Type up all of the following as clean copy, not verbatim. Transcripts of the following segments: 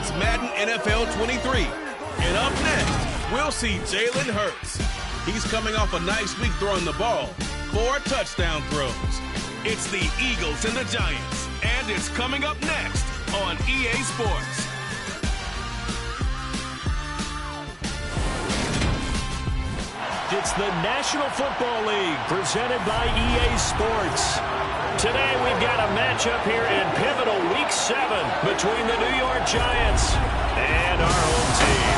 It's Madden NFL 23. And up next, we'll see Jalen Hurts. He's coming off a nice week throwing the ball. 4 touchdown throws. It's the Eagles and the Giants. And it's coming up next on EA Sports. It's the National Football League presented by EA Sports. Today we've got a matchup here in pivotal Week 7 between the New York Giants and our home team.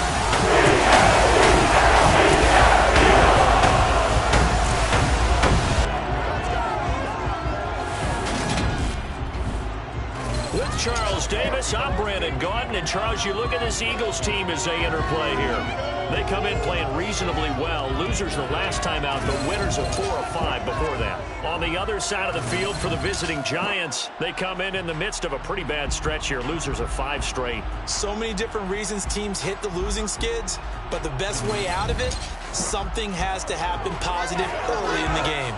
With Charles Davis, I'm Brandon Gaudin. And Charles, you look at this Eagles team as they enter play here. They come in playing reasonably well. Losers the last time out, but winners of 4 or 5 before that. On the other side of the field for the visiting Giants, they come in the midst of a pretty bad stretch here. Losers of 5 straight. So many different reasons teams hit the losing skids, but the best way out of it, something has to happen positive early in the game.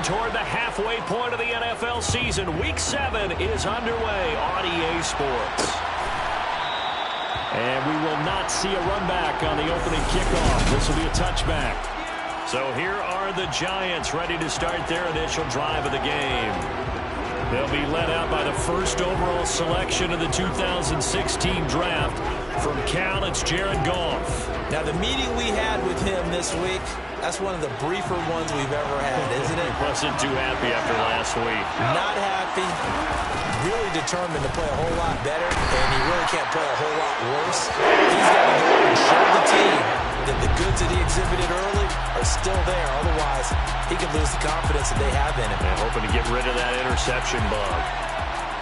Moving toward the halfway point of the NFL season. Week 7 is underway on EA Sports. And we will not see a run back on the opening kickoff. This will be a touchback. So here are the Giants ready to start their initial drive of the game. They'll be led out by the first overall selection of the 2016 draft. From Cal, it's Jared Goff. Now, the meeting we had with him this week, that's one of the briefer ones we've ever had, isn't it? He wasn't too happy after last week. Not happy. Really determined to play a whole lot better, and he really can't play a whole lot worse. He's got to go and show the team that the goods that he exhibited early are still there. Otherwise, he could lose the confidence that they have in him. And hoping to get rid of that interception bug.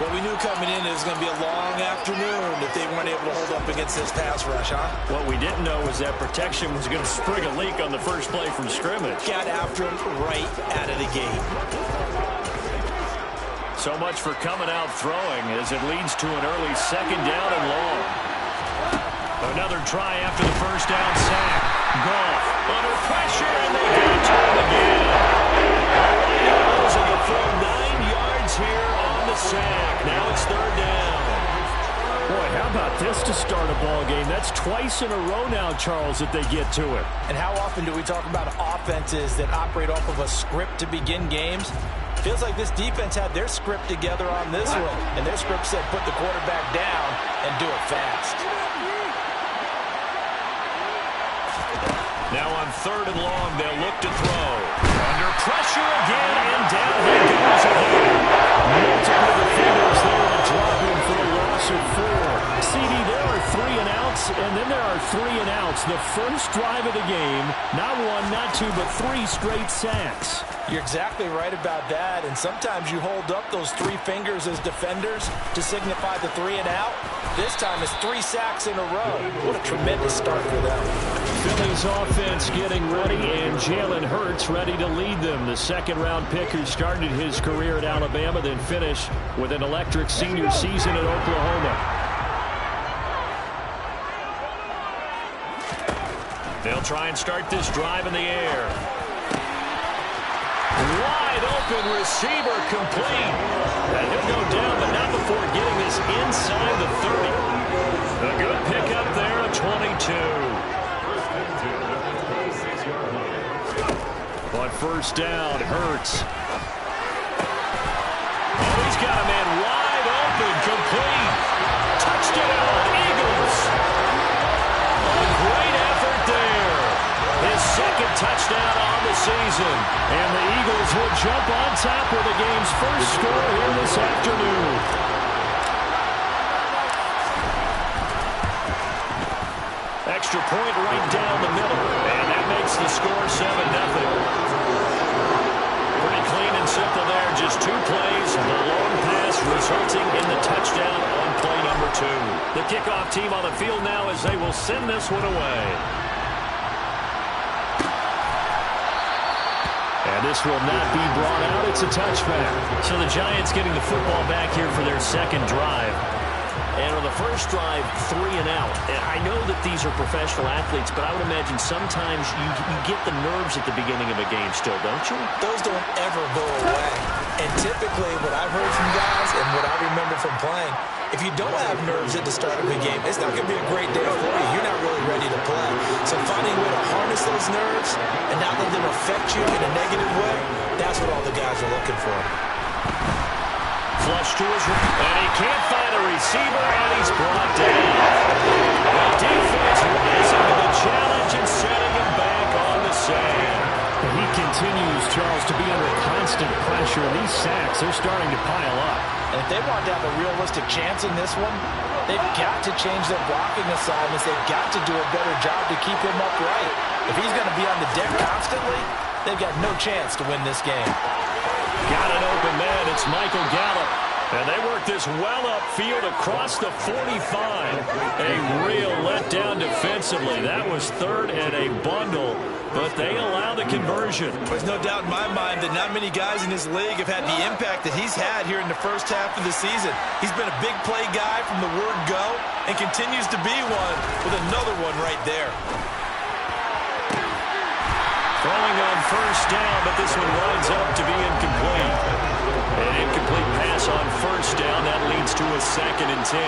Well, we knew coming in it was going to be a long afternoon if they weren't able to hold up against this pass rush, huh? What we didn't know was that protection was going to spring a leak on the first play from scrimmage. Got after him right out of the gate. So much for coming out throwing as it leads to an early second down and long. Another try after the first down sack. Goff under pressure, and they get to him again. All right, the full 9 yards here on the sack. Now it's third down. Boy, how about this to start a ball game? That's twice in a row now, Charles, that they get to it. And how often do we talk about offenses that operate off of a script to begin games? Feels like this defense had their script together on this one, and their script said put the quarterback down and do it fast. Now on third and long, they'll look to throw. Under pressure again, and down he goes again. Multiple defenders there to drop him for a loss of 4. CD, there are 3 and outs, and then there are 3 and outs. The first drive of the game, not 1, not 2, but 3 straight sacks. You're exactly right about that, and sometimes you hold up those 3 fingers as defenders to signify the 3 and out. This time it's 3 sacks in a row. What a tremendous start for them. Philly's offense getting ready, and Jalen Hurts ready to lead them. The second-round pick who started his career at Alabama, then finished with an electric senior season at Oklahoma. They'll try and start this drive in the air. Wide open receiver complete. And he'll go down, but not before getting this inside the 30. A good pickup there, a 22. On first down, Hurts. Oh, he's got a man wide open, complete. Touchdown, Eagles. A great effort there. His second touchdown on the season. And the Eagles will jump on top with the game's first score here this afternoon. Extra point right down the middle. And that makes the score 7-0. Pretty clean and simple there. Just 2 plays. The long pass resulting in the touchdown on play number 2. The kickoff team on the field now as they will send this one away. And this will not be brought out. It's a touchback. So the Giants getting the football back here for their second drive. And on the first drive, 3 and out. And I know that these are professional athletes, but I would imagine sometimes you get the nerves at the beginning of a game still, don't you? Those don't ever go away. And typically what I've heard from guys and what I remember from playing, if you don't have nerves at the start of a game, it's not going to be a great day for you. You're not really ready to play. So finding a way to harness those nerves and not let them affect you in a negative way, that's what all the guys are looking for. Flush to his right, and he can't find a receiver, and he's brought down. The defense rising to the challenge and setting him back on the sand. He continues, Charles, to be under constant pressure. These sacks, they're starting to pile up. And if they want to have a realistic chance in this one, they've got to change their blocking assignments. They've got to do a better job to keep him upright. If he's going to be on the deck constantly, they've got no chance to win this game. Got an open man. It's Michael Gallup. And they work this well upfield across the 45. A real letdown defensively. That was third and a bundle, but they allow the conversion. There's no doubt in my mind that not many guys in this league have had the impact that he's had here in the first half of the season. He's been a big play guy from the word go and continues to be one with another one right there. Throwing on first down, but this one winds up to be incomplete. An incomplete pass on first down. That leads to a 2nd and 10.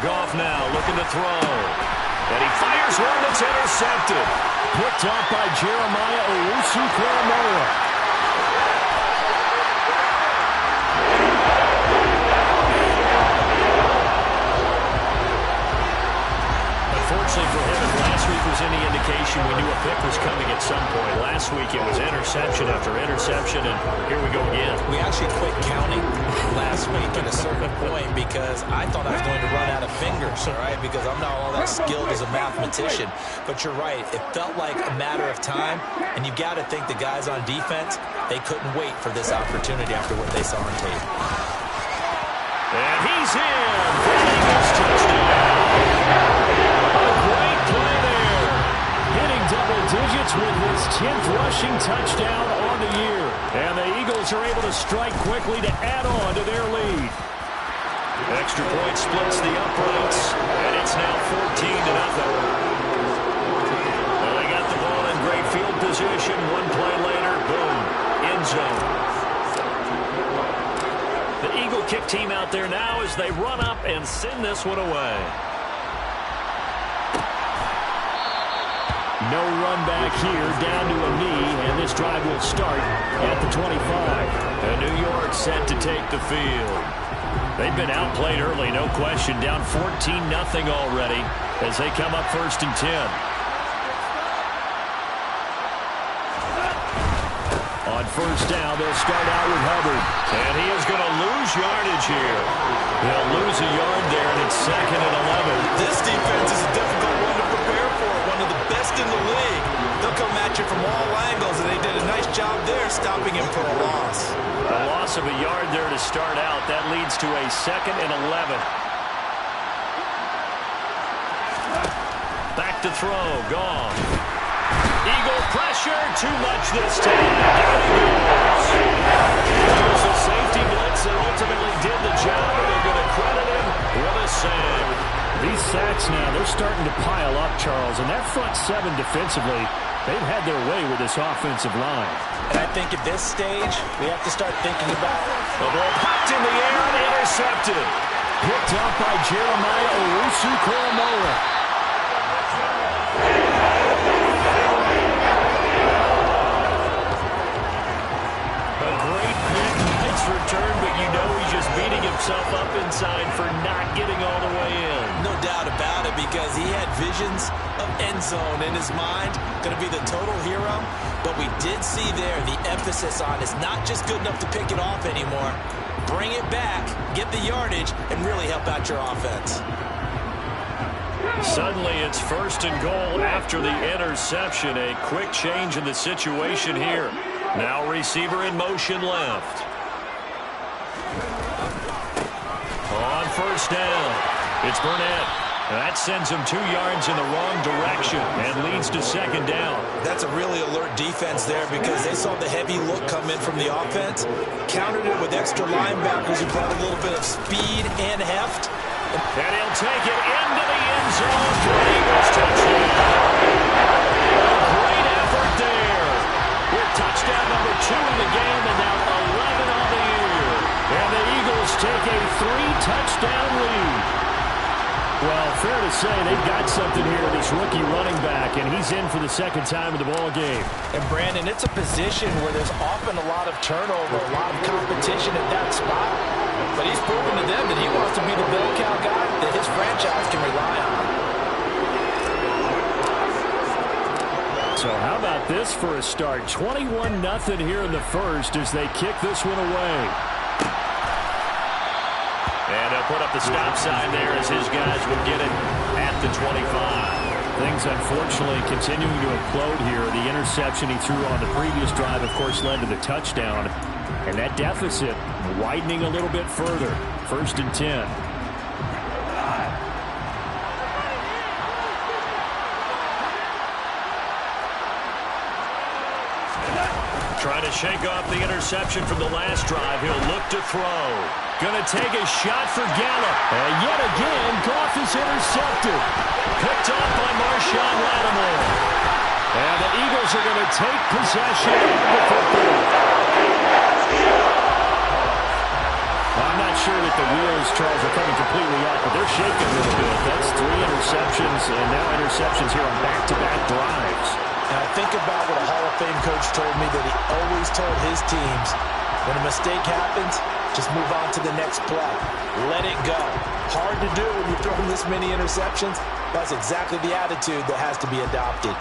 Goff now looking to throw. And he fires one that's intercepted. Picked up by Jeremiah Owusu-Koramoah. Unfortunately for him, if last week was any indication, we knew a pick was coming at some point. Last week it was interception after interception, and here we go again. We actually quit counting last week at a certain point because I thought I was going to run out of fingers, all right, because I'm not all that skilled as a mathematician. But you're right. It felt like a matter of time, and you've got to think the guys on defense, they couldn't wait for this opportunity after what they saw on tape. And he's in for the Eagles touchdown. Double digits with his 10th rushing touchdown on the year. And the Eagles are able to strike quickly to add on to their lead. Extra point splits the uprights, and it's now 14-0. Well, they got the ball in great field position. One play later, boom, end zone. The Eagle kick team out there now as they run up and send this one away. No run back here, down to a knee, and this drive will start at the 25. And New York set to take the field. They've been outplayed early, no question, down 14-0 already as they come up 1st and 10. On first down, they'll start out with Hubbard. And he is going to lose yardage here. They'll lose a yard there, and it's 2nd and 11. This defense is a difficult one to prepare for, one of the best in the league. They'll come at you from all angles, and they did a nice job there stopping him for a loss. A loss of a yard there to start out. That leads to a 2nd and 11. Back to throw. Gone. Eagle pressure. Too much this time. Down he goes. It was a safety blitz that ultimately did the job, and they're going to credit him with a sack. These sacks now, they're starting to pile up, Charles, and that front 7 defensively, they've had their way with this offensive line. And I think at this stage, we have to start thinking about the ball popped in the air and intercepted. Picked up by Jeremiah Owusu-Koramoah. A great pick, nice return, but you know he's just beating himself up inside for not getting all the way in. No doubt about it, because he had visions of end zone in his mind, going to be the total hero. But we did see there the emphasis on is not just good enough to pick it off anymore. Bring it back, get the yardage, and really help out your offense. Suddenly it's 1st and goal after the interception. A quick change in the situation here. Now receiver in motion left. On first down, it's Burnett. That sends him 2 yards in the wrong direction and leads to 2nd down. That's a really alert defense there because they saw the heavy look come in from the offense, countered it with extra linebackers who brought a little bit of speed and heft. And he'll take it into the end zone for the Eagles touchdown. Great effort there. With touchdown number 2 in the game and now 11 on the year. And the Eagles take a 3-touchdown lead. Well, fair to say they've got something here, this rookie running back, and he's in for the 2nd time of the ball game. And, Brandon, it's a position where there's often a lot of turnover, a lot of competition at that spot. But he's proven to them that he wants to be the bell cow guy that his franchise can rely on. So how about this for a start? 21-0 here in the first as they kick this one away. And he'll put up the stop sign there as his guys would get it at the 25. Things, unfortunately, continuing to implode here. The interception he threw on the previous drive, of course, led to the touchdown. And that deficit widening a little bit further. 1st and 10. Trying to shake off the interception from the last drive, he'll look to throw. Going to take a shot for Gallup. And yet again, Goff is intercepted. Picked off by Marshawn Lattimore. And the Eagles are going to take possession of the football. I'm not sure that the wheels, Charles, are coming completely off, but they're shaking a little bit. That's 3 interceptions, and now interceptions here on back-to-back drives. And I think about what a Hall of Fame coach told me that he always told his teams, when a mistake happens, just move on to the next play. Let it go. Hard to do when you're throwing this many interceptions. That's exactly the attitude that has to be adopted.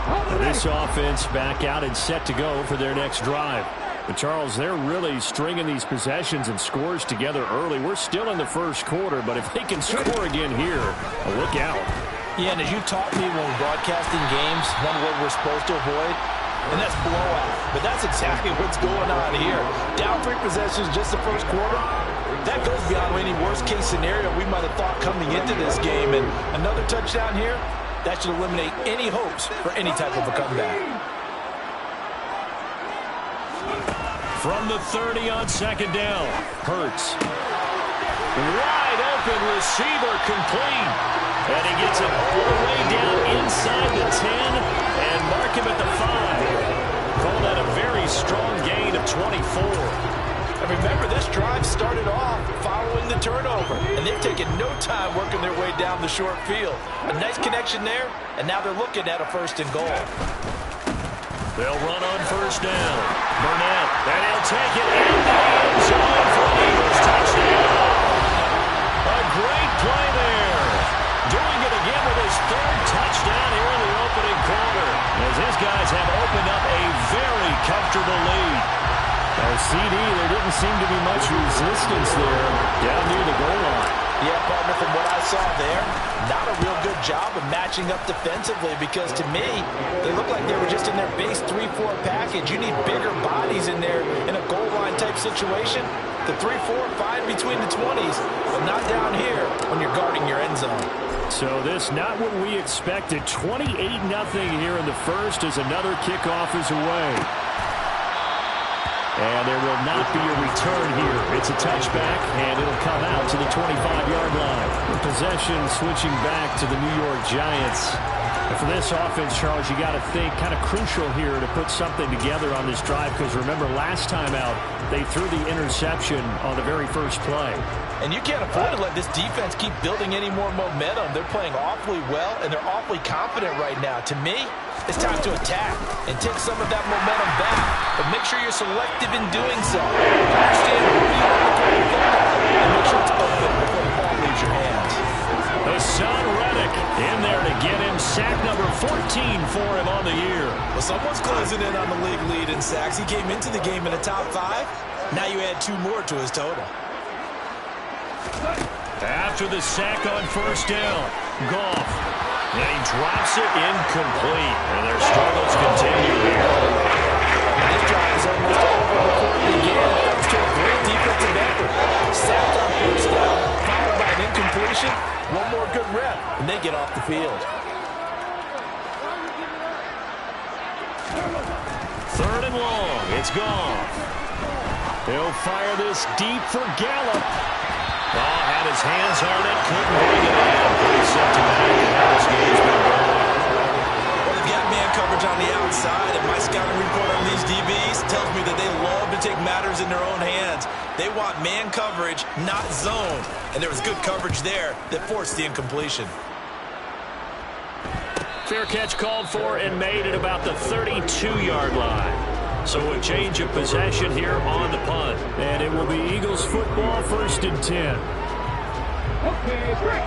Now this offense back out and set to go for their next drive. But, Charles, they're really stringing these possessions and scores together early. We're still in the first quarter, but if they can score again here, look out. Yeah, and as you taught me when we're broadcasting games, one word we're supposed to avoid, and that's blowout. But that's exactly what's going on here. Down 3 possessions just the first quarter. That goes beyond any worst-case scenario we might have thought coming into this game. And another touchdown here, that should eliminate any hopes for any type of a comeback. From the 30 on second down, Hurts. Wide open receiver complete. And he gets it all the way down inside the 10 and mark him at the 5. Call that a very strong gain of 24. And remember, this drive started off following the turnover. And they've taken no time working their way down the short field. A nice connection there, and now they're looking at a 1st and goal. They'll run on 1st down. Burnett, and he'll take it in the end zone for an Eagles touchdown. A great play there. Doing it again with his 3rd touchdown here in the opening quarter. As his guys have opened up a very comfortable lead. CD, there didn't seem to be much resistance there down near the goal line. Yeah, partner, from what I saw there, not a real good job of matching up defensively because to me, they look like they were just in their base 3-4 package. You need bigger bodies in there in a goal line type situation. The 3-4, fine between the 20s, but not down here when you're guarding your end zone. So this not what we expected. 28-0 here in the first as another kickoff is away. And there will not be a return here. It's a touchback, and it'll come out to the 25-yard line. The possession switching back to the New York Giants. And for this offense, Charles, you got to think kind of crucial here to put something together on this drive because remember, last time out, they threw the interception on the very first play. And you can't afford to let this defense keep building any more momentum. They're playing awfully well, and they're awfully confident right now. To me, it's time to attack and take some of that momentum back. But make sure you're selective in doing so. Understand where you want to go with the ball, and make sure it's open before the ball leaves your hands. Hassan Reddick in there to get him sack number 14 for him on the year. Well, someone's closing in on the league lead in sacks. He came into the game in the top 5. Now you add 2 more to his total. After the sack on 1st down, Goff. And he drops it incomplete. And their struggles continue here. And this drive is almost over before it began. Thanks to a great defensive effort. Sacked on 1st down, followed by an incompletion. One more good rep, and they get off the field. 3rd and long. It's Goff. He'll fire this deep for Gallup. Oh, had his hands on it, couldn't bring it in. Pretty symptomatic of how this game's been going. Well, they've got man coverage on the outside, and my scouting report on these DBs tells me that they love to take matters in their own hands. They want man coverage, not zone. And there was good coverage there that forced the incompletion. Fair catch called for and made at about the 32-yard line. So a change of possession here on the punt. And it will be Eagles football, 1st and 10. Okay, break.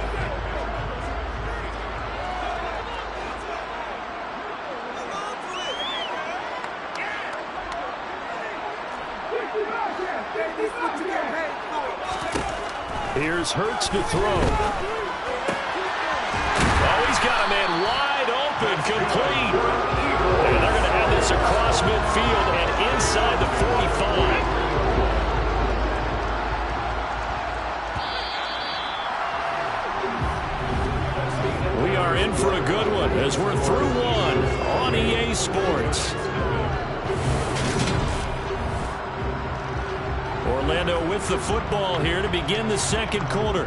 Here's Hurts to throw. Oh, he's got a man wide open, complete. And they're going to have this across midfield and inside the 45. We are in for a good one as we're through one on EA Sports. Orlando with the football here to begin the second quarter,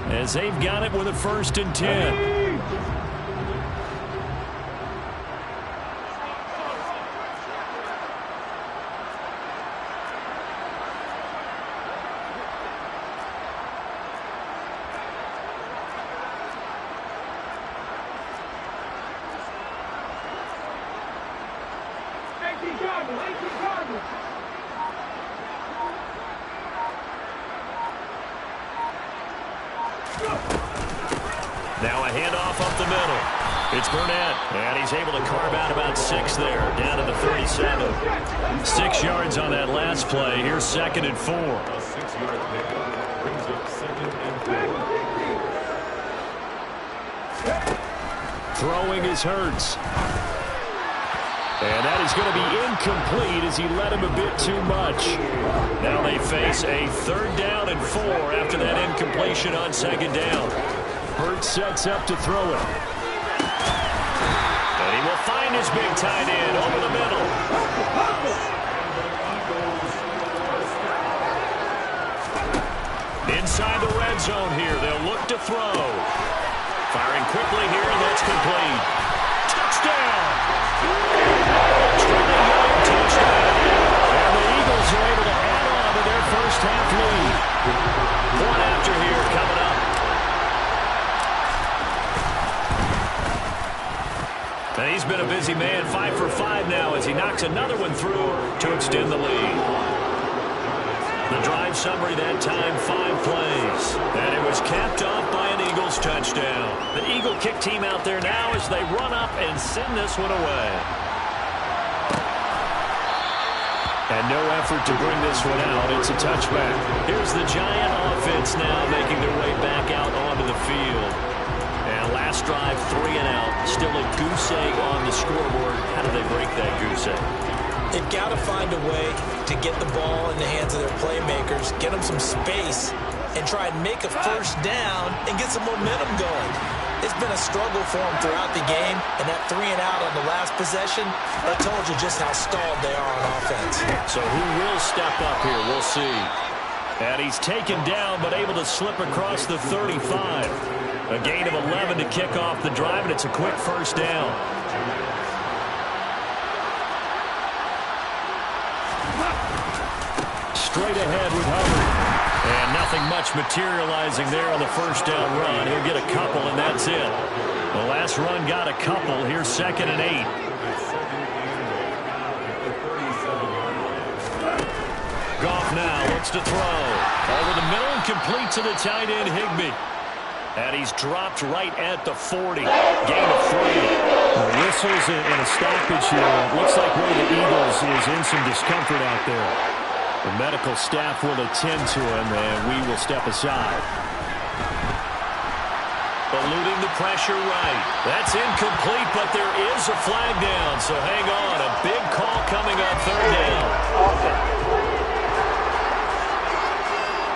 as they've got it with a 1st and 10. Now a handoff up the middle. It's Burnett, and he's able to carve out about 6 there, down to the 37. 6 yards on that last play. Here's 2nd and 4. A 6-yard pickup brings up 2nd and 4. Throwing is Hurts. And that is going to be incomplete as he led him a bit too much. Now they face a 3rd down and 4 after that incompletion on 2nd down. Hurts sets up to throw it. And he will find his big tight end over the middle. Inside the red zone here, they'll look to throw. Firing quickly here, and that's complete. Touchdown! Trevor Young, touchdown. And the Eagles are able to add on to their first half lead. One after here coming up. And he's been a busy man, 5 for 5 now as he knocks another one through to extend the lead. The drive summary that time, 5 plays. And it was capped off by an Eagles touchdown. The Eagle kick team out there now as they run up and send this one away. And no effort to bring this one out. It's a touchback. Here's the Giant offense now making their way back out onto the field. And last drive, 3 and out. Still a goose egg on the scoreboard. How do they break that goose egg? They've got to find a way to get the ball in the hands of their playmakers, get them some space, and try and make a 1st down and get some momentum going. It's been a struggle for them throughout the game, and that 3 and out on the last possession, that told you just how stalled they are on offense. So who will step up here? We'll see. And he's taken down, but able to slip across the 35. A gain of 11 to kick off the drive, and it's a quick 1st down. Straight ahead with Hubbard. And nothing much materializing there on the 1st down run. He'll get a couple, and that's it. The last run got a couple. Here's 2nd and 8. Goff now looks to throw. Over the middle and complete to the tight end, Higbee. And he's dropped right at the 40. Gain of 3. Whistles and a stoppage here. Looks like one of the Eagles is in some discomfort out there. The medical staff will attend to him, and we will step aside. Eluding the pressure right. That's incomplete, but there is a flag down, so hang on. A big call coming on 3rd down.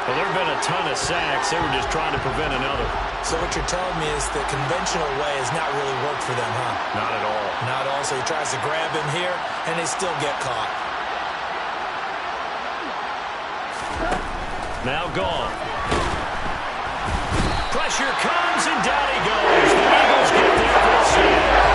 Well, there have been a ton of sacks. They were just trying to prevent another. So what you're telling me is the conventional way has not really worked for them, huh? Not at all. Not at all. So he tries to grab him here, and they still get caught. Now gone. Pressure comes, and down he goes. The Eagles get there for the sack.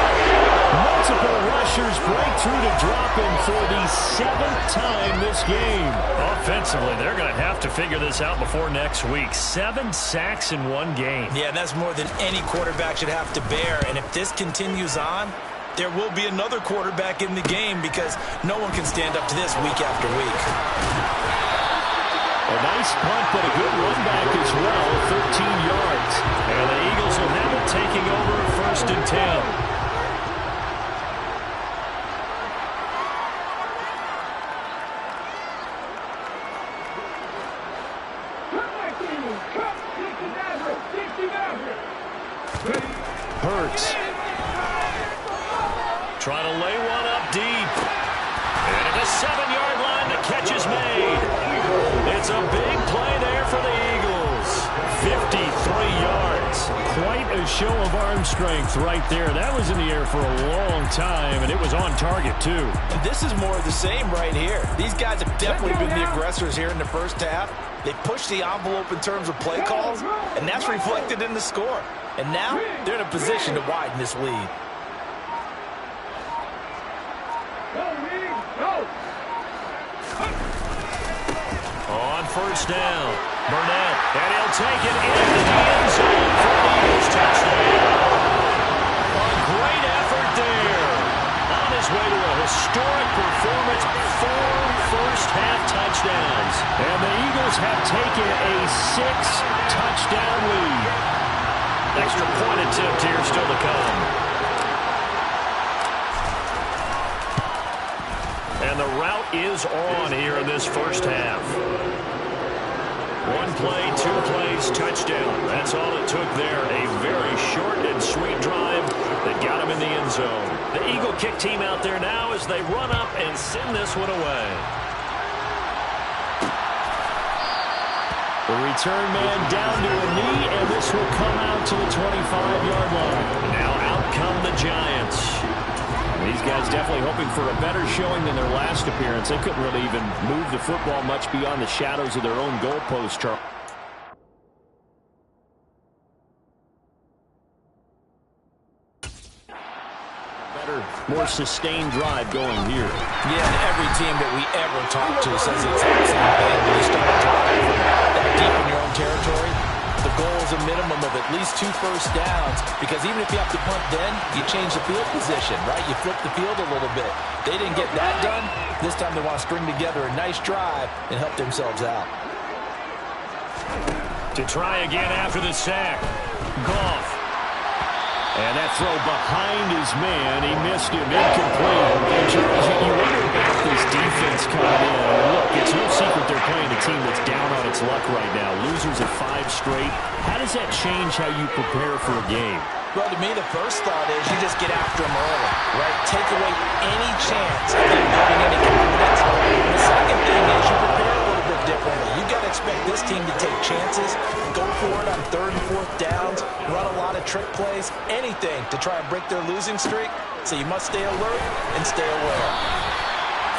Multiple rushers break through to drop him for the 7th time this game. Offensively, they're going to have to figure this out before next week. 7 sacks in 1 game. Yeah, that's more than any quarterback should have to bear. And if this continues on, there will be another quarterback in the game because no one can stand up to this week after week. A nice punt, but a good run back as well, 13 yards. And the Eagles will have it taking over 1st and 10. Hurts. Trying to lay one up deep. And at the 7-yard line, the catch is made. It's a big play there for the Eagles. 53 yards. Quite a show of arm strength right there. That was in the air for a long time, and it was on target, too. And this is more of the same right here. These guys have definitely been the aggressors here in the first half. They pushed the envelope in terms of play calls, and that's reflected in the score. And now they're in a position to widen this lead. On first down, Burnett, and he'll take it into the end zone for the Eagles touchdown. A great effort there. On his way to a historic performance, 4 first-half touchdowns. And the Eagles have taken a 6-touchdown lead. Extra point attempt here still to come. And the route is on here in this first half. 1 play, 2 plays, touchdown. That's all it took there. A very short and sweet drive that got him in the end zone. The Eagle kick team out there now as they run up and send this one away. The return man down to a knee, and this will come out to the 25-yard line. Now out come the Giants. These guys definitely hoping for a better showing than their last appearance. They couldn't really even move the football much beyond the shadows of their own goalpost, Charles. Better, more sustained drive going here. Yeah, and every team that we ever talk to says the exact same thing. When you start to drive that deep in your own territory, the goal is a minimum of at least 2 first downs, because even if you have to punt then, you change the field position, right? You flip the field a little bit. They didn't get that done. This time they want to string together a nice drive and help themselves out. To try again after the sack. Goff. And that throw behind his man. He missed him. Incomplete. And Charles, you wonder about this defense coming in. Look, it's no secret they're playing a team that's down on its luck right now. Losers of 5 straight. How does that change how you prepare for a game? Well, to me, the first thought is you just get after them early, right? Take away any chance of them building any confidence. And the second thing is you prepare a little bit differently. You got to expect this team to take chances, go for it on 3rd and 4th downs, run a lot of trick plays, anything to try and break their losing streak. So you must stay alert and stay aware.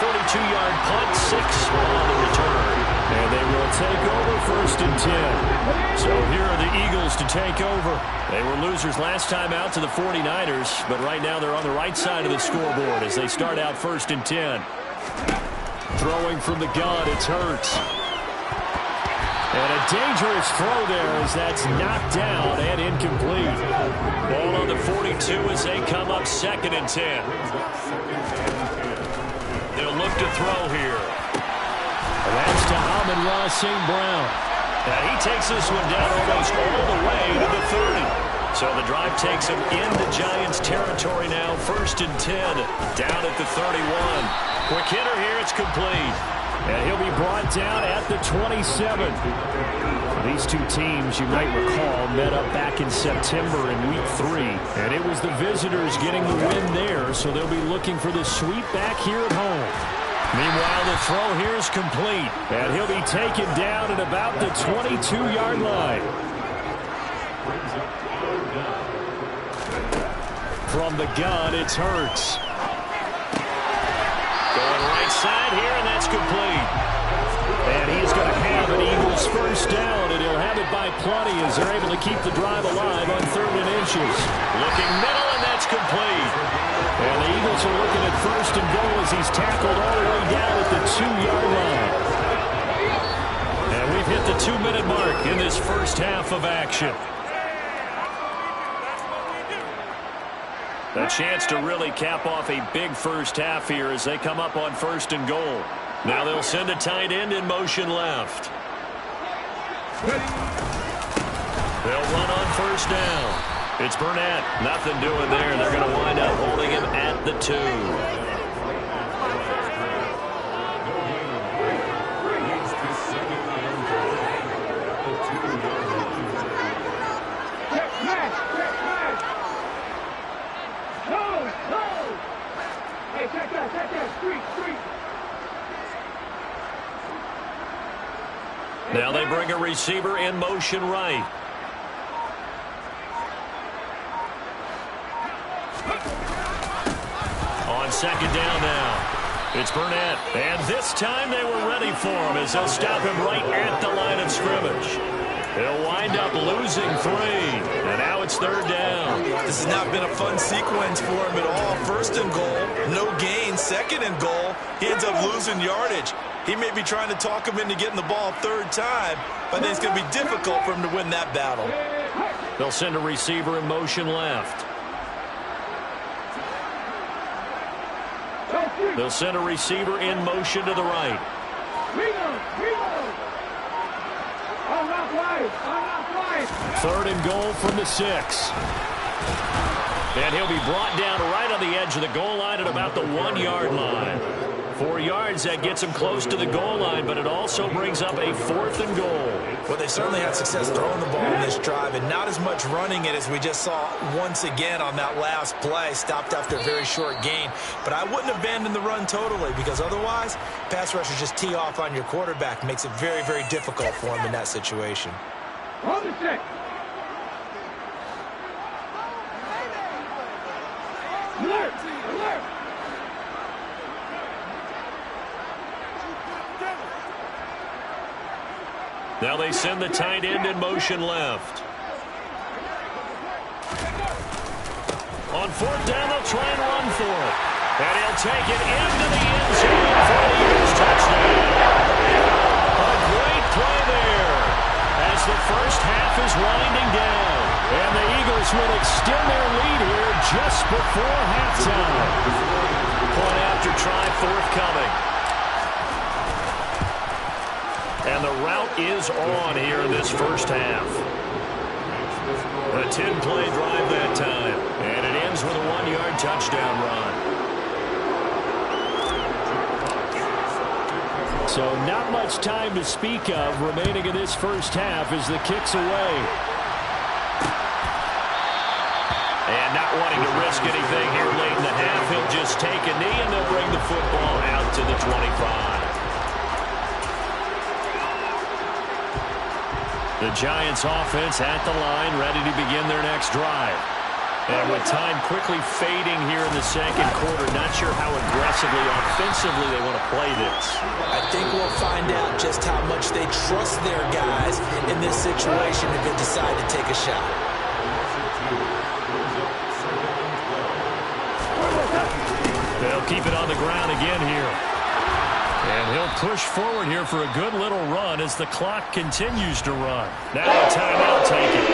42-yard punt, 6 on the return. And they will take over 1st and 10. So here are the Eagles to take over. They were losers last time out to the 49ers, but right now they're on the right side of the scoreboard as they start out 1st and 10. Throwing from the gun, it's Hurts. And a dangerous throw there as that's knocked down and incomplete. Ball on the 42 as they come up 2nd and 10. They'll look to throw here. And that's to Amon-Ra St. Brown. Now he takes this one down almost all the way to the 30. So the drive takes him into Giants territory now. 1st and 10 down at the 31. Quick hitter here, it's complete. And he'll be brought down at the 27. These two teams, you might recall, met up back in September in Week 3. And it was the visitors getting the win there, so they'll be looking for the sweep back here at home. Meanwhile, the throw here is complete. And he'll be taken down at about the 22-yard line. From the gun, it's Hurts. Going right side here, and that's complete. And he's going to have an Eagles first down, and he'll have it by plenty as they're able to keep the drive alive on 3rd and inches. Looking middle, and that's complete. And the Eagles are looking at 1st and goal as he's tackled all the way down at the 2-yard line. And we've hit the 2-minute mark in this first half of action. A chance to really cap off a big first half here as they come up on 1st and goal. Now they'll send a tight end in motion left. They'll run on 1st down. It's Burnett. Nothing doing there. They're going to wind up holding him at the 2. Now they bring a receiver in motion right. second down now. It's Burnett, and this time they were ready for him as they'll stop him right at the line of scrimmage. He'll wind up losing 3, and now it's third down. This has not been a fun sequence for him at all. First and goal, no gain. Second and goal, he ends up losing yardage. He may be trying to talk him into getting the ball third time, but I think it's going to be difficult for him to win that battle. They'll send a receiver in motion left. They'll send a receiver in motion to the right. Third and goal from the 6. And he'll be brought down right on the edge of the goal line at about the 1-yard line. 4 yards, that gets him close to the goal line, but it also brings up a 4th and goal. Well, they certainly had success throwing the ball in this drive, and not as much running it as we just saw once again on that last play. Stopped after a very short gain. But I wouldn't abandon the run totally, because otherwise, pass rushers just tee off on your quarterback. Makes it very, very difficult for him in that situation. Hold the stick. Alert! Alert! Now they send the tight end in motion left. On 4th down, they'll try and run for it. And he'll take it into the end zone for the Eagles touchdown. A great play there as the first half is winding down. And the Eagles will extend their lead here just before halftime. Point after try forthcoming. And the route is on here in this first half. A 10-play drive that time. And it ends with a 1-yard touchdown run. So not much time to speak of remaining in this first half as the kick's away. And not wanting to risk anything here late in the half, he'll just take a knee and they'll bring the football out to the 25. The Giants offense at the line, ready to begin their next drive. And with time quickly fading here in the second quarter, not sure how aggressively, offensively they want to play this. I think we'll find out just how much they trust their guys in this situation if they decide to take a shot. They'll keep it on the ground again here. And he'll push forward here for a good little run as the clock continues to run. Now a timeout taken.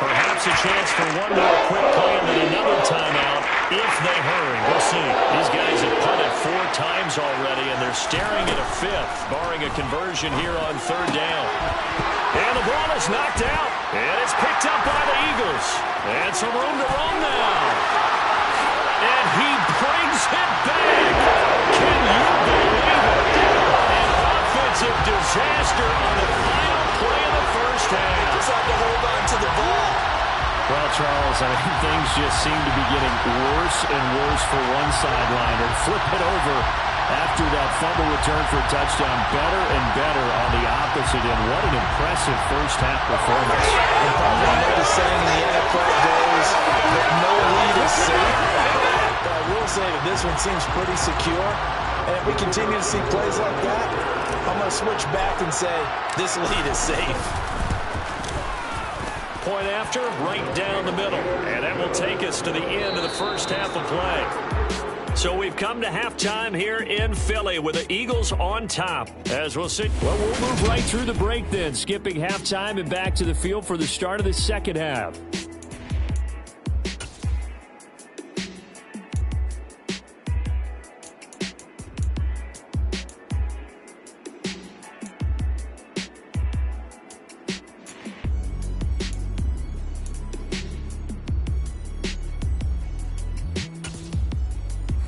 Perhaps a chance for one more quick play and then another timeout if they hurry. We'll see. These guys have punted 4 times already, and they're staring at a 5th, barring a conversion here on 3rd down. And the ball is knocked out, and it's picked up by the Eagles. And some room to run now. And he brings it back. Can you believe it? An offensive disaster on the final play of the first half. Just had to hold on to the ball. Well, Charles, I mean, things just seem to be getting worse and worse for one sideline. And flip it over after that fumble return for a touchdown. Better and better on the opposite end. What an impressive first half performance. I know the saying in the NFL goes that no lead is safe. But I will say that this one seems pretty secure. And if we continue to see plays like that, I'm going to switch back and say this lead is safe. Point after, right down the middle. And that will take us to the end of the first half of play. So we've come to halftime here in Philly with the Eagles on top. As we'll see. Well, we'll move right through the break then, skipping halftime and back to the field for the start of the second half.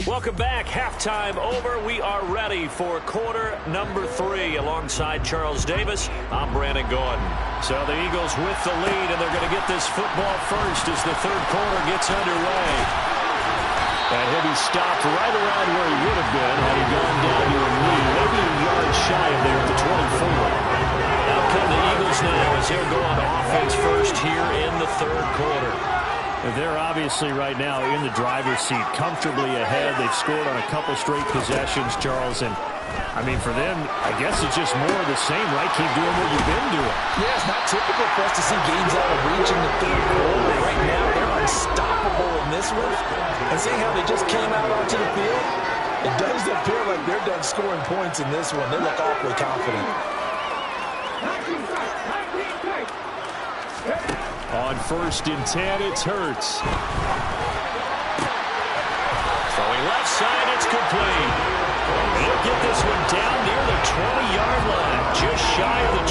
Welcome back. Halftime over. We are ready for quarter number 3 alongside Charles Davis. I'm Brandon Gordon. So the Eagles with the lead, and they're going to get this football first as the third quarter gets underway. And he'll be stopped right around where he would have been had he gone down to a knee, maybe a yard shy of there at the 24. Out come the Eagles now as they'll go on offense first here in the third quarter. They're obviously right now in the driver's seat, comfortably ahead. They've scored on a couple straight possessions, Charles. And, I mean, for them, I guess it's just more of the same, right? Keep doing what you've been doing. Yeah, it's not typical for us to see games out of reach in the third quarter. Right now, they're unstoppable in this one. And seeing how they just came out onto the field, it does appear like they're done scoring points in this one. They look awfully confident. On 1st and 10, it's Hurts. Throwing left side, it's complete. He'll get this one down near the 20-yard line, just shy of the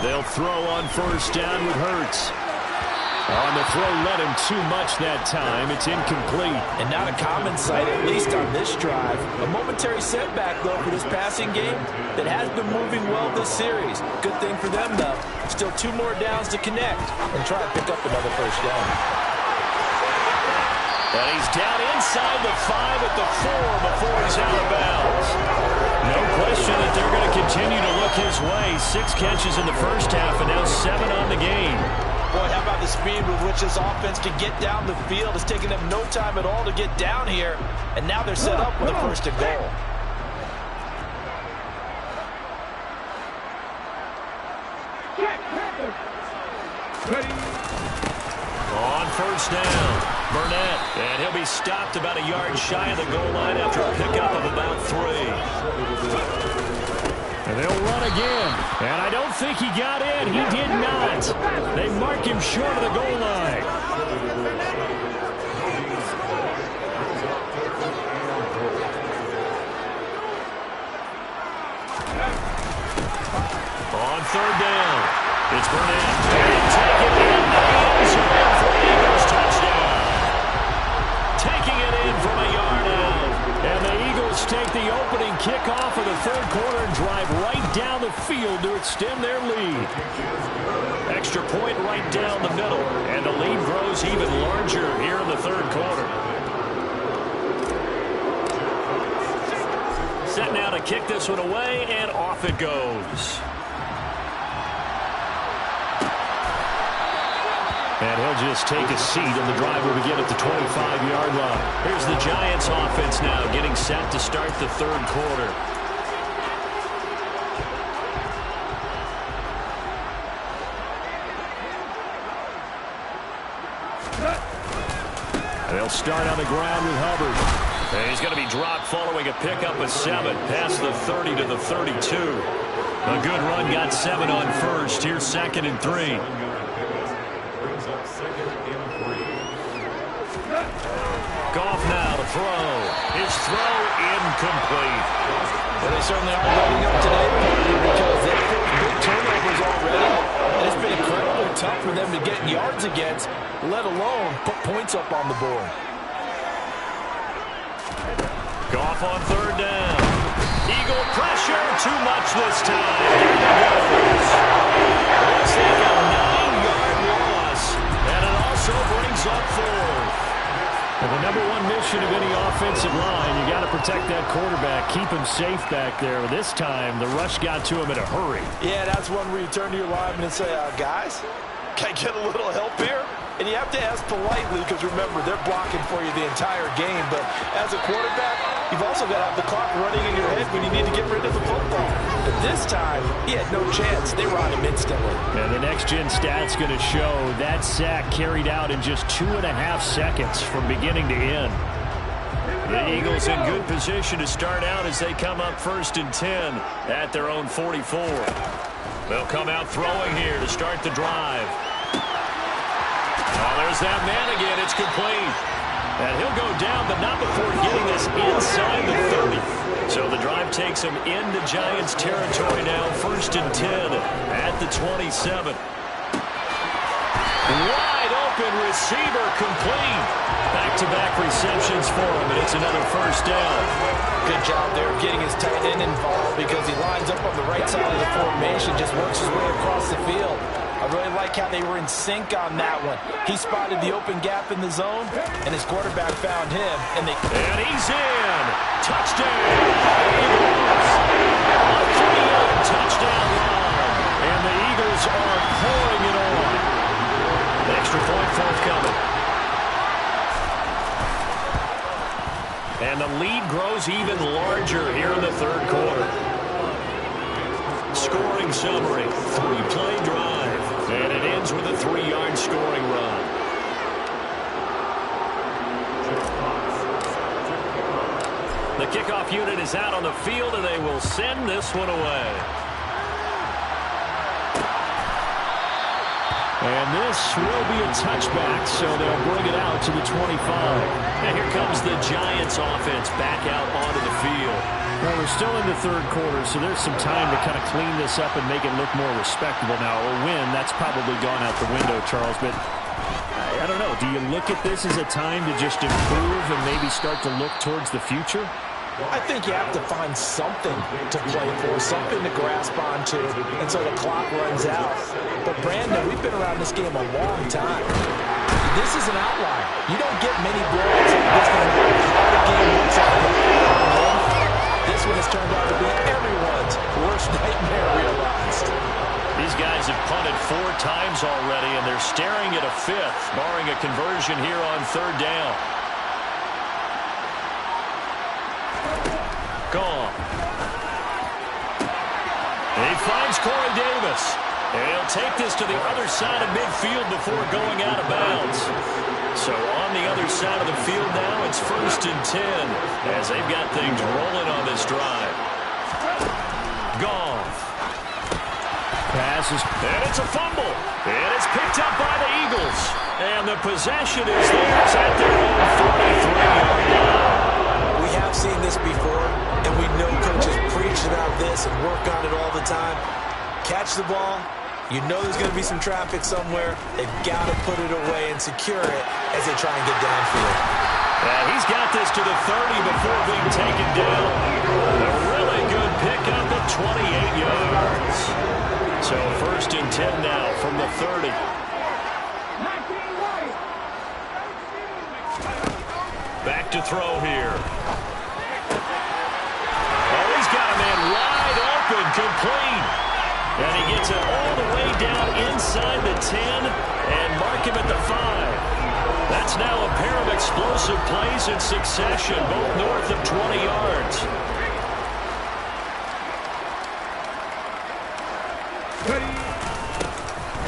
20. They'll throw on 1st down with Hurts. On the throw, led him too much that time. It's incomplete. And not a common sight, at least on this drive. A momentary setback, though, for this passing game that has been moving well this series. Good thing for them, though. Still 2 more downs to connect and try to pick up another 1st down. And he's down inside the 5 at the 4 before he's out of bounds. No question that they're going to continue to look his way. 6 catches in the first half and now 7 on the game. Boy, how about the speed with which this offense can get down the field? It's taken them no time at all to get down here, and now they're set up with a 1st and goal. On 1st down, Burnett, and he'll be stopped about a yard shy of the goal line after a pickup of about 3. And they'll run again. And I don't think he got in. He did not. They mark him short of the goal line. On 3rd down, it's Burnett. And taking it in the end zone for the Eagles touchdown. Taking it in from a yard out. And the Eagles take the opening kickoff of the 3rd quarter and drive right down the field to extend their lead. Extra point right down the middle, and the lead grows even larger here in the 3rd quarter. Set now to kick this one away, and off it goes. And he'll just take a seat, and the drive will begin at the 25-yard line. Here's the Giants offense now getting set to start the 3rd quarter. They'll start on the ground with Hubbard. And he's going to be dropped following a pickup of 7, past the 30 to the 32. A good run, got 7 on 1st. Here's 2nd and 3. Goff now to throw. His throw incomplete. Well, they certainly are loading up today because they've forced big turnovers already. And it's been incredibly tough for them to get yards against, let alone put points up on the board. Goff on 3rd down. Eagle pressure, too much this time. There he goes. Looks like a 9-yard loss. And it also brings up 4th. Well, the #1 mission of any offensive line, you got to protect that quarterback, keep him safe back there. This time, the rush got to him in a hurry. Yeah, that's one where you turn to your lineman and say, guys, can I get a little help here? And you have to ask politely because, remember, they're blocking for you the entire game. But as a quarterback, you've also got to have the clock running in your head when you need to get rid of the football. But this time, he had no chance. They were on him instantly. And the next-gen stat's going to show that sack carried out in just 2.5 seconds from beginning to end. The Eagles in good position to start out as they come up 1st and 10 at their own 44. They'll come out throwing here to start the drive. Oh, there's that man again. It's complete. And he'll go down, but not before getting this inside the 30. So the drive takes him into Giants territory now. 1st and 10 at the 27. Wide open receiver complete. Back-to-back receptions for him, and it's another 1st down. Good job there getting his tight end involved because he lines up on the right side of the formation, just works his way across the field. I really like how they were in sync on that one. He spotted the open gap in the zone, and his quarterback found him. And he's in. Touchdown. Eagles. A 3-yard touchdown run. And the Eagles are pouring it on. The extra point forthcoming. And the lead grows even larger here in the third quarter. Scoring summary, 3-play drive. And it ends with a 3-yard scoring run. The kickoff unit is out on the field, and they will send this one away. And this will be a touchback, so they'll bring it out to the 25. And here comes the Giants offense back out onto the field. Well, we're still in the third quarter, so there's some time to kind of clean this up and make it look more respectable. Now, a win, that's probably gone out the window, Charles, but I don't know. Do you look at this as a time to just improve and maybe start to look towards the future? I think you have to find something to play for, something to grasp onto until the clock runs out. But, Brandon, we've been around this game a long time. This is an outlier. You don't get many blowouts like this no matter how the game looks like it. This one has turned out to be everyone's worst nightmare realized. These guys have punted 4 times already, and they're staring at a 5th, barring a conversion here on 3rd down. Gone. He finds Corey Davis. And he'll take this to the other side of midfield before going out of bounds. So on the other side of the field now, it's 1st and 10 as they've got things rolling on this drive. Gone. Passes. And it's a fumble. And it's picked up by the Eagles. And the possession is theirs at their own 43-yard line. We have seen this before, and we know coaches preach about this and work on it all the time. Catch the ball. You know there's going to be some traffic somewhere. They've got to put it away and secure it as they try and get downfield. And he's got this to the 30 before being taken down. A really good pickup at 28 yards. So 1st and 10 now from the 30. Back to throw here. Oh, he's got a man wide open, complete. And he gets it all the way down inside the 10 and mark him at the 5. That's now a pair of explosive plays in succession, both north of 20 yards.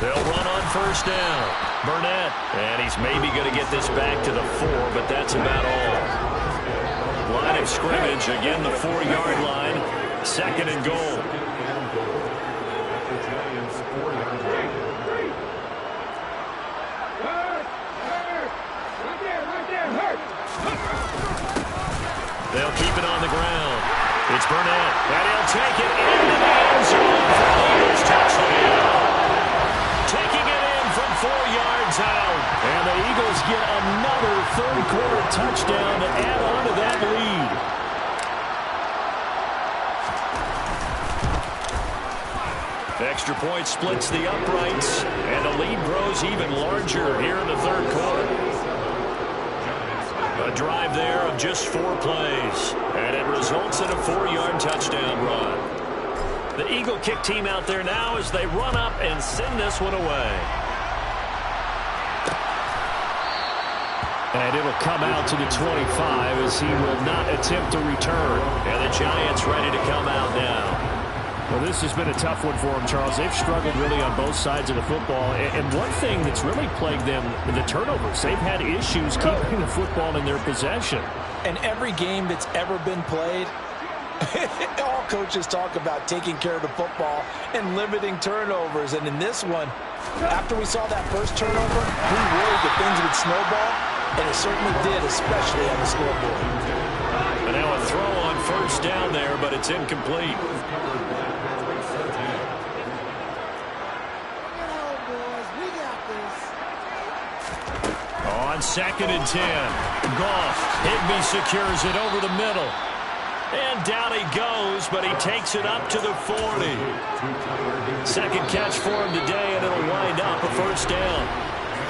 They'll run on 1st down. Burnett, and he's maybe going to get this back to the 4, but that's about all. Line of scrimmage, again the 4-yard line, 2nd and goal. They'll keep it on the ground. It's Burnett, and he'll take it into the end zone for the Eagles touchdown. Taking it in from 4 yards out. And the Eagles get another third-quarter touchdown to add on to that lead. Extra point splits the uprights, and the lead grows even larger here in the third quarter. A drive there of just 4 plays, and it results in a 4-yard touchdown run. The Eagle kick team out there now as they run up and send this one away. And it'll come out to the 25 as he will not attempt to return. And the Giants ready to come out now. Well, this has been a tough one for them, Charles. They've struggled really on both sides of the football. And one thing that's really plagued them, the turnovers. They've had issues keeping the football in their possession. And every game that's ever been played, all coaches talk about taking care of the football and limiting turnovers. And in this one, after we saw that first turnover, we worried that things would snowball, and it certainly did, especially on the scoreboard. And now a throw on 1st down there, but it's incomplete. On 2nd and 10, Goff. Higbee secures it over the middle. And down he goes, but he takes it up to the 40. Second catch for him today, and it'll wind up a 1st down.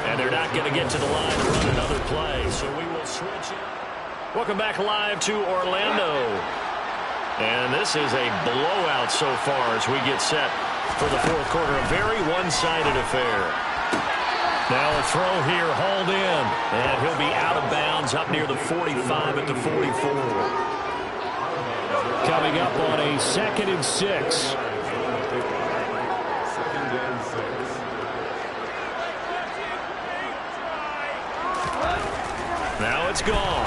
And they're not going to get to the line to run another play, so we will switch it. Welcome back live to Orlando. And this is a blowout so far as we get set for the fourth quarter. A very one-sided affair. Now a throw here, hauled in. And he'll be out of bounds up near the 45 at the 44. Coming up on a 2nd and 6. Now it's gone.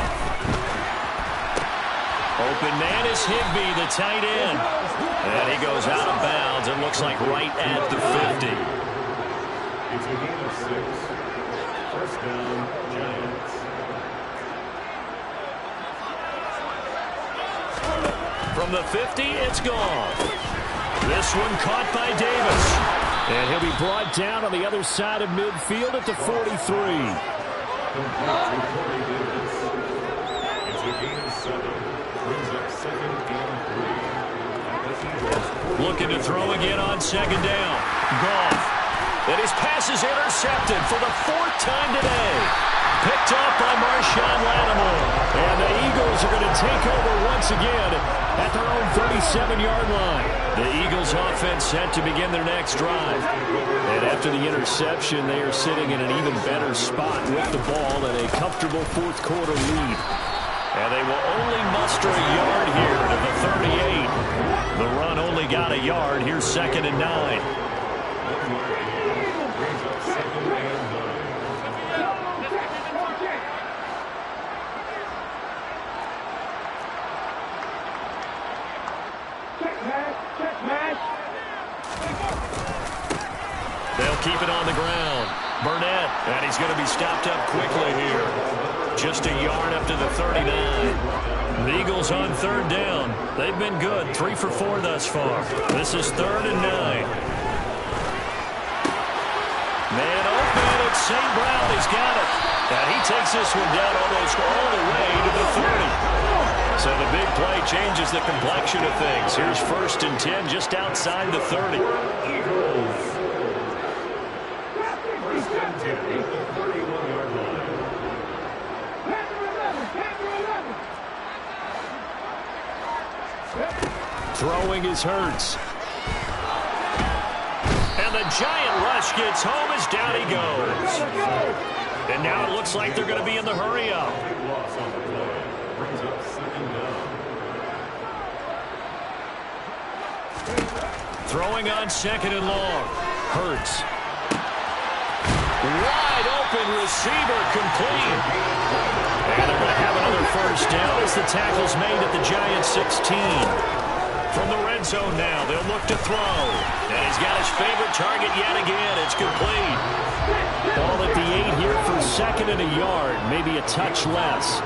Open man is Higbee, the tight end. And he goes out of bounds. It looks like right at the 50. It's a gain of 6. First down, Giants. From the 50, it's gone. This one caught by Davis. And he'll be brought down on the other side of midfield at the 43. It's a gain of 7. Brings up 2nd and 3. Looking to throw again on 2nd down. Goff. And his pass is intercepted for the 4th time today. Picked up by Marshawn Lattimore. And the Eagles are going to take over once again at their own 37-yard line. The Eagles offense set to begin their next drive. And after the interception, they are sitting in an even better spot with the ball and a comfortable fourth quarter lead. And they will only muster a yard here to the 38. The run only got a yard. Here's 2nd and 9. They'll keep it on the ground. Burnett, and he's going to be stopped up quickly here. Just a yard up to the 39. The Eagles on 3rd down. They've been good, 3 for 4 thus far. This is 3rd and 9. Man open, it's St. Brown. He's got it. And he takes this one down almost all the way to the 30. So the big play changes the complexion of things. Here's 1st and 10 just outside the 30. First and 10 at the 31-yard line. Throwing is Hurts. And the giant rush gets home as down he goes. And now it looks like they're going to be in the hurry-up. Big loss on the play. Brings up 2nd down. Throwing on 2nd and long. Hurts. Wide open receiver, complete. And they're going to have another 1st down as the tackle's made at the Giants' 16. From the red zone now, they'll look to throw. And he's got his favorite target yet again. It's complete. Ball at the 8 here for 2nd and a yard, maybe a touch less.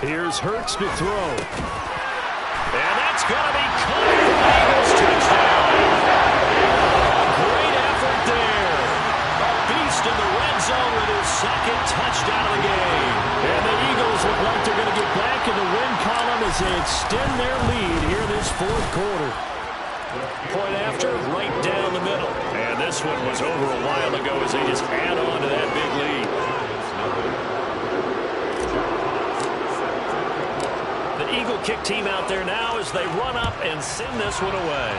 Here's Hurts to throw. And that's going to be caught for the Eagles touchdown. Great effort there. A beast in the red zone with his 2nd touchdown of the game. And the Eagles look like they're going to get back in the win column as they extend their lead here this fourth quarter. Point after, right down the middle. And this one was over a while ago as they just add on to that big lead. The Eagle kick team out there now as they run up and send this one away.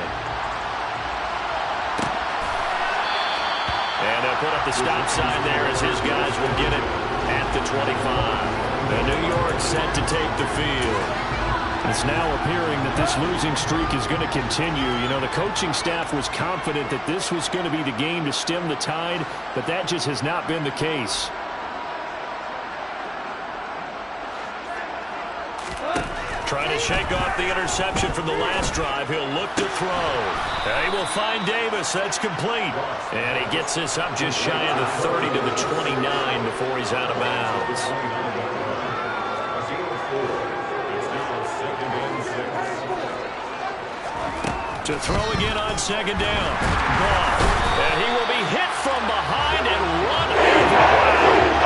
And they'll put up the stop sign there as his guys will get it at the 25. And New York set to take the field. It's now appearing that this losing streak is going to continue. You know, the coaching staff was confident that this was going to be the game to stem the tide, but that just has not been the case. Trying to shake off the interception from the last drive. He'll look to throw. And he will find Davis. That's complete. And he gets this up just shy of the 30 to the 29 before he's out of bounds. To throw again on 2nd down. Goff. And he will be hit from behind and run over.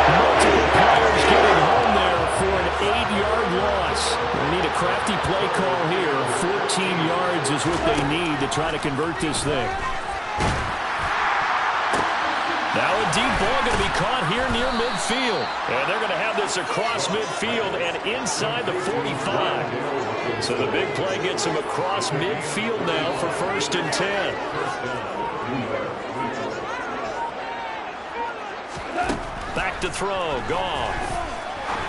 Multiple players getting home there for an 8-yard loss. They need a crafty play call here. 14 yards is what they need to try to convert this thing. Now a deep ball going to be caught here near midfield. And they're going to have this across midfield and inside the 45. So the big play gets him across midfield now for 1st and 10. Back to throw. Goff.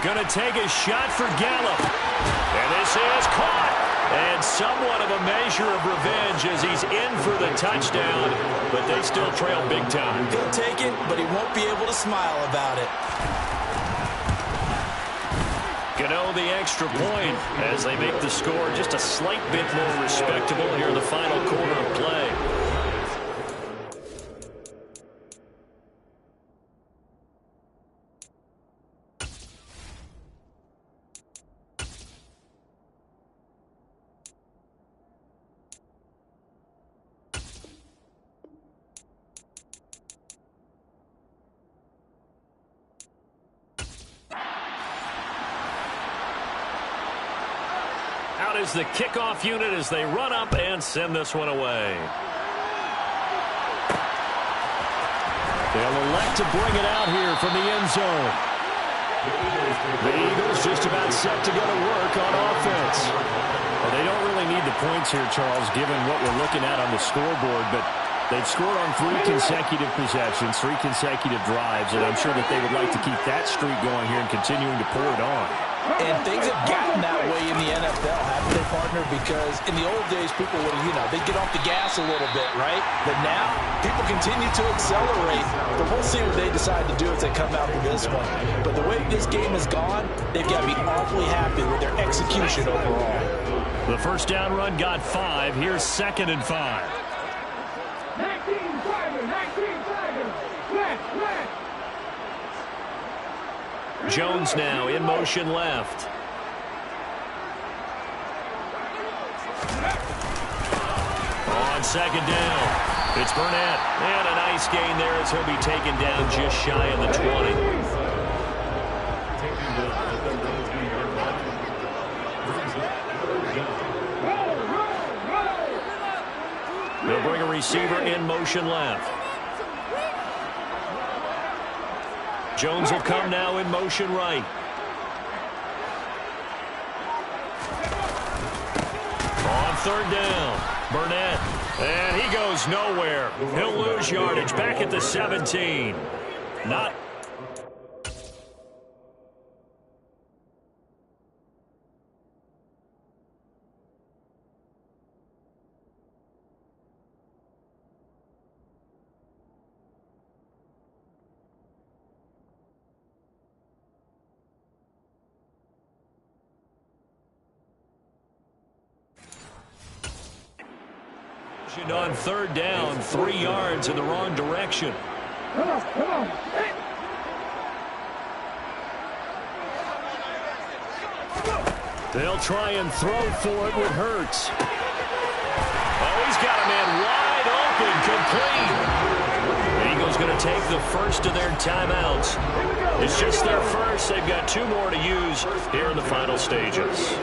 Going to take a shot for Gallup. And this is caught. And somewhat of a measure of revenge as he's in for the touchdown, but they still trail big time. He'll take it, but he won't be able to smile about it. Gano the extra point as they make the score just a slight bit more respectable here in the final quarter of play. Out is the kickoff unit as they run up and send this one away. They'll elect to bring it out here from the end zone. The Eagles just about set to go to work on offense. Well, they don't really need the points here, Charles, given what we're looking at on the scoreboard, but they've scored on 3 consecutive possessions, 3 consecutive drives, and I'm sure that they would like to keep that streak going here and continuing to pour it on. And things have gotten that way in the NFL, haven't they, partner? Because in the old days, people would, they'd get off the gas a little bit, right? But now, people continue to accelerate. But we'll see what they decide to do as they come out for this one. But the way this game has gone, they've got to be awfully happy with their execution overall. The first down run got 5. Here's 2nd and 5. 19 Tiger, 19 Tiger. Left. Jones now in motion left. On 2nd down, it's Burnett. And a nice gain there as he'll be taken down just shy of the 20. They'll bring a receiver in motion left. Jones will come now in motion right. On 3rd down, Burnett. And he goes nowhere. He'll lose yardage back at the 17. Not. On 3rd down, 3 yards in the wrong direction. Come on. Hey. They'll try and throw for it with Hurts. Oh, he's got a man wide open, complete. The Eagles going to take the first of their timeouts. It's just their first. They've got 2 more to use here in the final stages.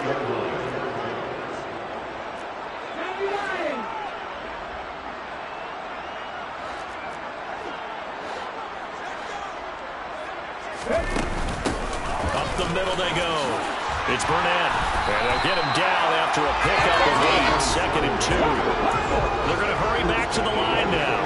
Up the middle they go. It's Burnett. And they'll get him down after a pickup of 8. 2nd and 2. They're going to hurry back to the line now.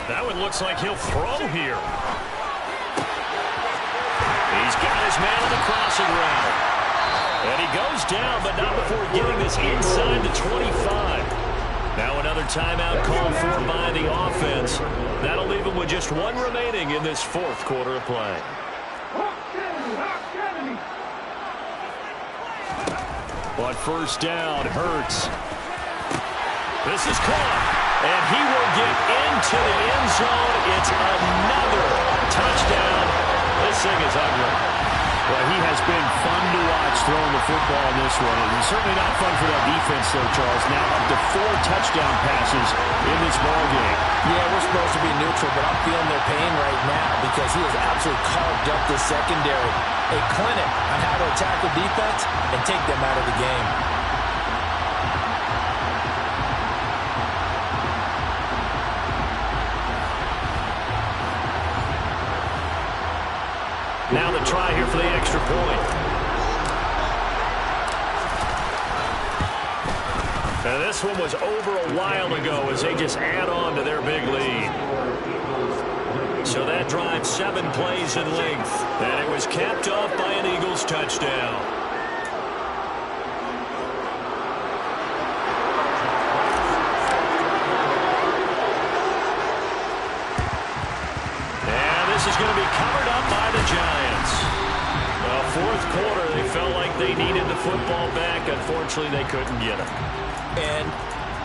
That one looks like he'll throw here. He's got his man on the crossing route. And he goes down, but not before getting this inside the 25. Now another timeout called for by the offense. That'll leave him with just 1 remaining in this 4th quarter of play. On 1st down, Hurts. This is caught, and he will get into the end zone. It's another touchdown. This thing is ugly. Well, he has been fun to watch throwing the football in this one. And certainly not fun for that defense, though, Charles. Now up to 4 touchdown passes in this ballgame. Yeah, we're supposed to be neutral, but I'm feeling their pain right now because he has absolutely carved up the secondary. A clinic on how to attack the defense and take them out of the game. They'll try here for the extra point. And this one was over a while ago as they just add on to their big lead. So that drive 7 plays in length. And it was capped off by an Eagles touchdown. And this is going to be covered up by the Giants. Well, fourth quarter, they felt like they needed the football back. Unfortunately, they couldn't get it. And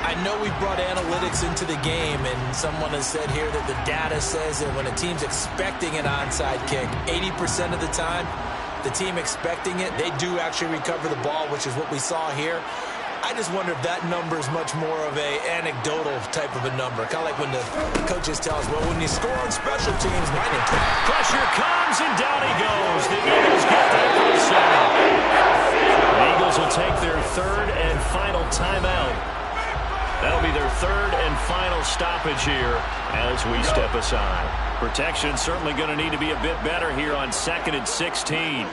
I know we brought analytics into the game, and someone has said here that the data says that when a team's expecting an onside kick, 80% of the time, the team expecting it, they do actually recover the ball, which is what we saw here. I just wonder if that number is much more of a anecdotal type of a number. Kind of like when the coaches tell us, well, when you score on special teams, pressure comes, and down he goes. The Eagles get that first down. The Eagles will take their third and final timeout. That'll be their third and final stoppage here as we step aside. Protection certainly going to need to be a bit better here on 2nd and 16.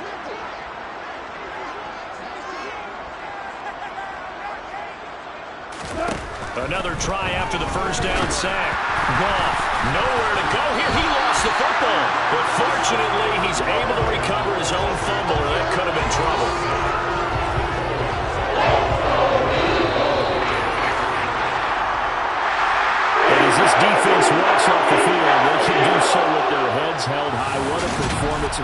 Another try after the first down sack. Goff, nowhere to go here. He lost the football. But fortunately, he's able to recover his own fumble, or that could have been trouble. And as this defense walks off the field, they can do so with their heads held high. What a performance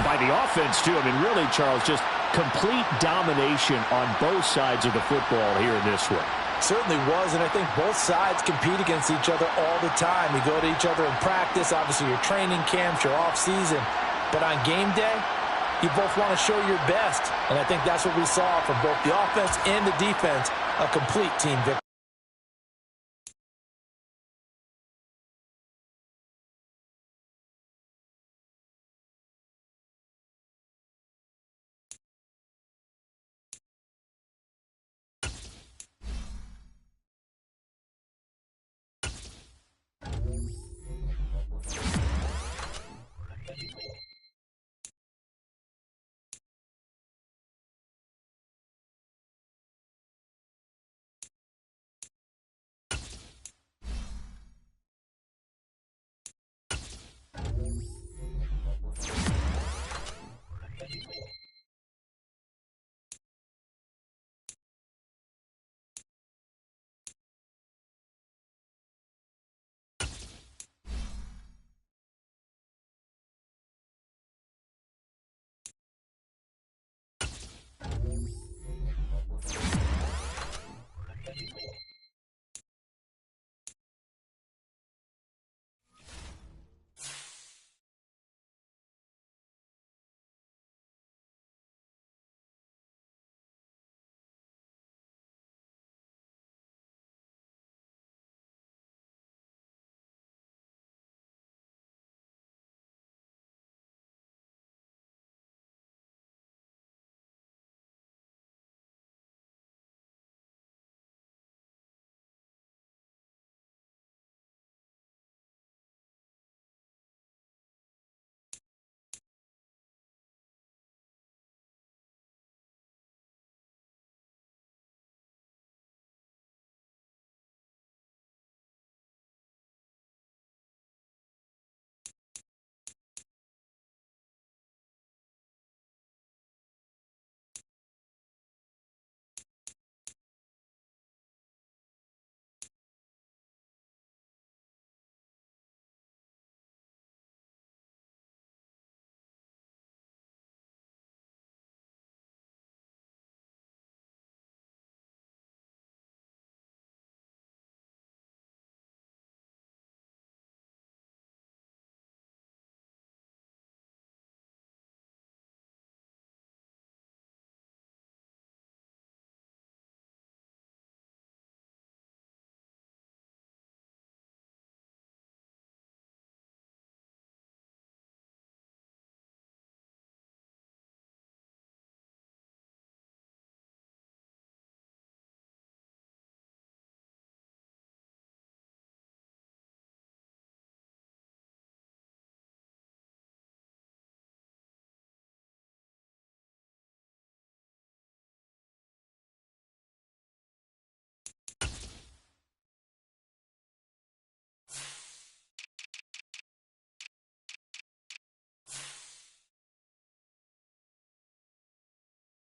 by the offense, too. I mean, really, Charles, just complete domination on both sides of the football here in this one. Certainly was, and I think both sides compete against each other all the time. You go to each other in practice, obviously your training camps, your off-season. But on game day, you both want to show your best. And I think that's what we saw from both the offense and the defense, a complete team victory.